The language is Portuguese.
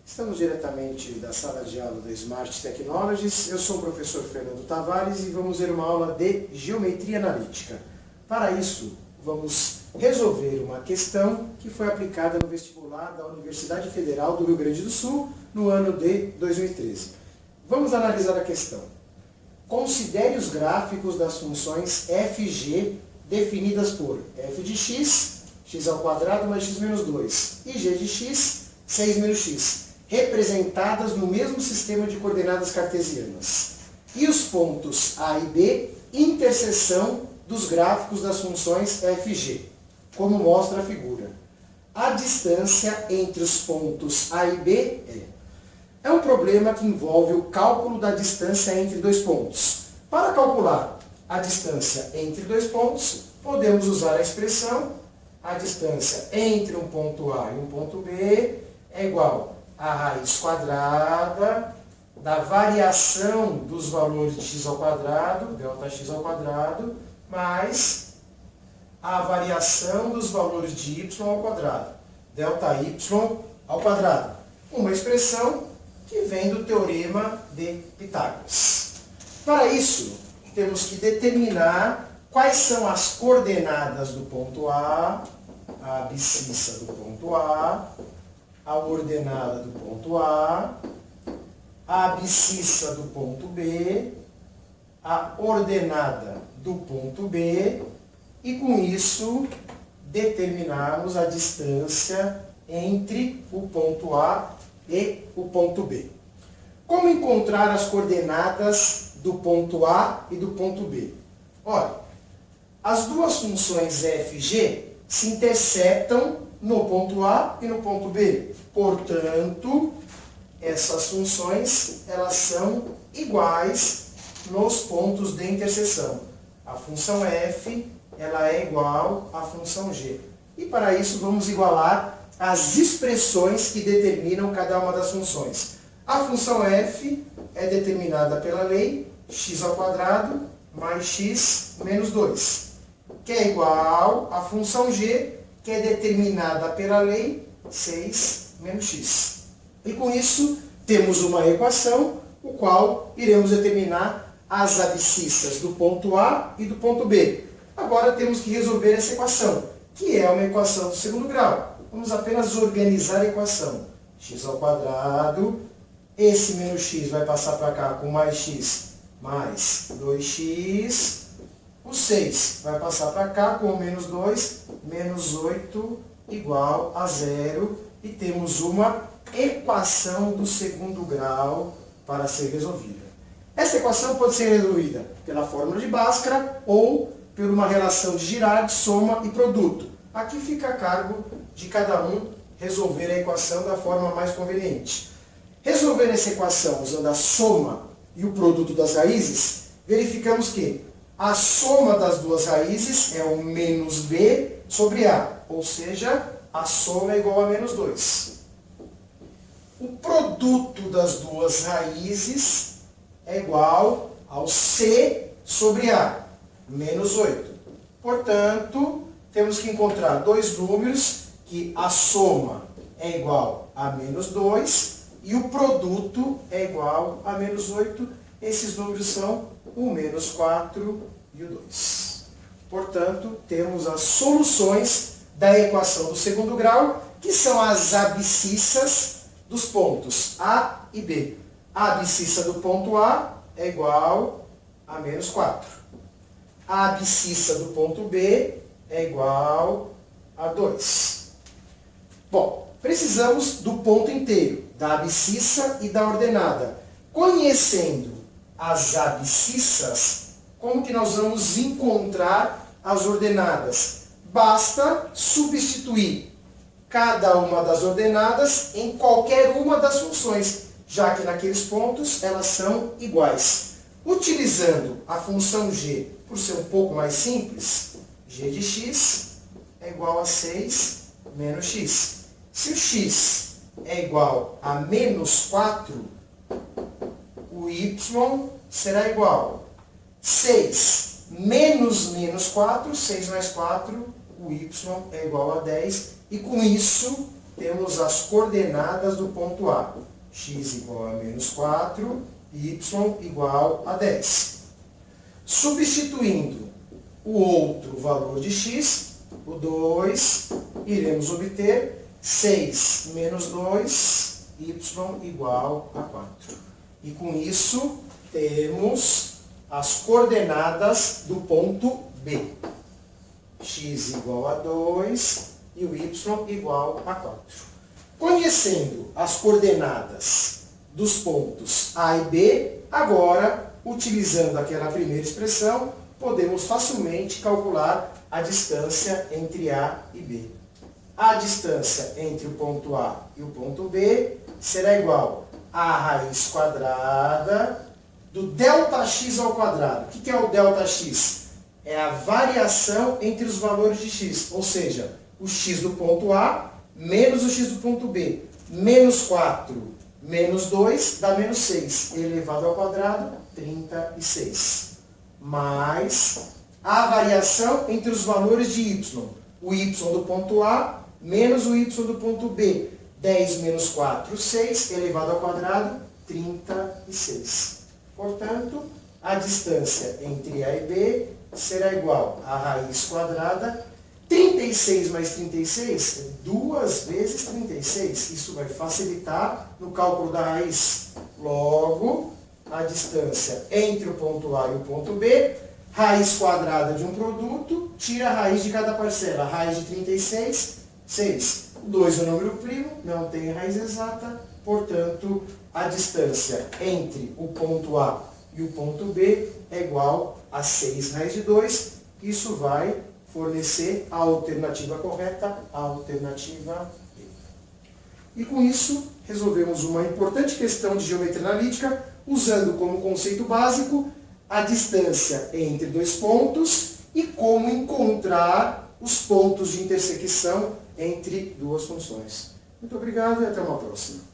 Estamos diretamente da sala de aula da Smart Technologies. Eu sou o professor Fernando Tavares e vamos ver uma aula de Geometria Analítica. Para isso, vamos resolver uma questão que foi aplicada no vestibular da Universidade Federal do Rio Grande do Sul no ano de 2013. Vamos analisar a questão. Considere os gráficos das funções f e g definidas por f de x, x ao quadrado mais x menos 2, e g de x, 6 menos x, representadas no mesmo sistema de coordenadas cartesianas. E os pontos A e B, interseção dos gráficos das funções f e g, como mostra a figura. A distância entre os pontos A e B é um problema que envolve o cálculo da distância entre dois pontos. Para calcular a distância entre dois pontos, podemos usar a expressão a distância entre um ponto A e um ponto B é igual a raiz quadrada da variação dos valores de x ao quadrado, ΔX ao quadrado, mais a variação dos valores de y ao quadrado, ΔY ao quadrado. Uma expressão que vem do teorema de Pitágoras. Para isso, temos que determinar quais são as coordenadas do ponto A abscissa do ponto A ordenada do ponto A abscissa do ponto B, a ordenada do ponto B, e com isso determinarmos a distância entre o ponto A e o ponto B. Como encontrar as coordenadas do ponto A e do ponto B? Olha, as duas funções f e g se interceptam no ponto A e no ponto B. Portanto, essas funções elas são iguais nos pontos de interseção. A função f ela é igual à função g. E para isso vamos igualar as expressões que determinam cada uma das funções. A função f é determinada pela lei x ao quadrado mais x menos 2, que é igual à função g, que é determinada pela lei 6 menos x. E com isso temos uma equação, o qual iremos determinar as abscissas do ponto A e do ponto B. Agora temos que resolver essa equação, que é uma equação do segundo grau. Vamos apenas organizar a equação. X ao quadrado, esse menos x vai passar para cá com mais x mais 2x. O 6 vai passar para cá com o menos 2, menos 8 igual a 0. E temos uma equação do segundo grau para ser resolvida. Essa equação pode ser resolvida pela fórmula de Bhaskara ou por uma relação de Girard, soma e produto. Aqui fica a cargo de cada um resolver a equação da forma mais conveniente. Resolvendo essa equação usando a soma e o produto das raízes, verificamos que a soma das duas raízes é o menos b sobre a, ou seja, a soma é igual a menos 2. O produto das duas raízes é igual ao c sobre a, menos 8. Portanto, temos que encontrar dois números que a soma é igual a menos 2 e o produto é igual a menos 8. Esses números são o menos 4 e o 2. Portanto, temos as soluções da equação do segundo grau, que são as abscissas dos pontos A e B. A abscissa do ponto A é igual a menos 4. A abscissa do ponto B é igual a 2. Bom, precisamos do ponto inteiro, da abscissa e da ordenada. Conhecendo as abscissas, como que nós vamos encontrar as ordenadas? Basta substituir cada uma das ordenadas em qualquer uma das funções, já que naqueles pontos elas são iguais. Utilizando a função g, por ser um pouco mais simples, g de x é igual a 6 menos x. Se o x é igual a menos 4, o y será igual a 6 menos menos 4, 6 mais 4, o y é igual a 10. E com isso, temos as coordenadas do ponto A. X igual a menos 4, y igual a 10. Substituindo o outro valor de x, o 2, iremos obter 6 menos 2, y igual a 4. E com isso, temos as coordenadas do ponto B. X igual a 2 e o y igual a 4. Conhecendo as coordenadas dos pontos A e B, agora, utilizando aquela primeira expressão, podemos facilmente calcular a distância entre A e B. A distância entre o ponto A e o ponto B será igual a raiz quadrada do ΔX ao quadrado. O que é o ΔX? É a variação entre os valores de x, ou seja, o x do ponto A menos o x do ponto B. Menos 4 menos 2 dá menos 6, elevado ao quadrado, 36. Mais a variação entre os valores de y. O y do ponto A menos o y do ponto B. 10 menos 4, 6, elevado ao quadrado, 36. Portanto, a distância entre A e B será igual a raiz quadrada. 36 mais 36 é 2 vezes 36. Isso vai facilitar no cálculo da raiz. Logo, a distância entre o ponto A e o ponto B, raiz quadrada de um produto, tira a raiz de cada parcela. A raiz de 36, 6. O 2 é um número primo, não tem raiz exata, portanto, a distância entre o ponto A e o ponto B é igual a 6 raiz de 2. Isso vai fornecer a alternativa correta, a alternativa B. E com isso, resolvemos uma importante questão de geometria analítica, usando como conceito básico a distância entre dois pontos e como encontrar os pontos de intersecção entre duas funções. Muito obrigado e até uma próxima.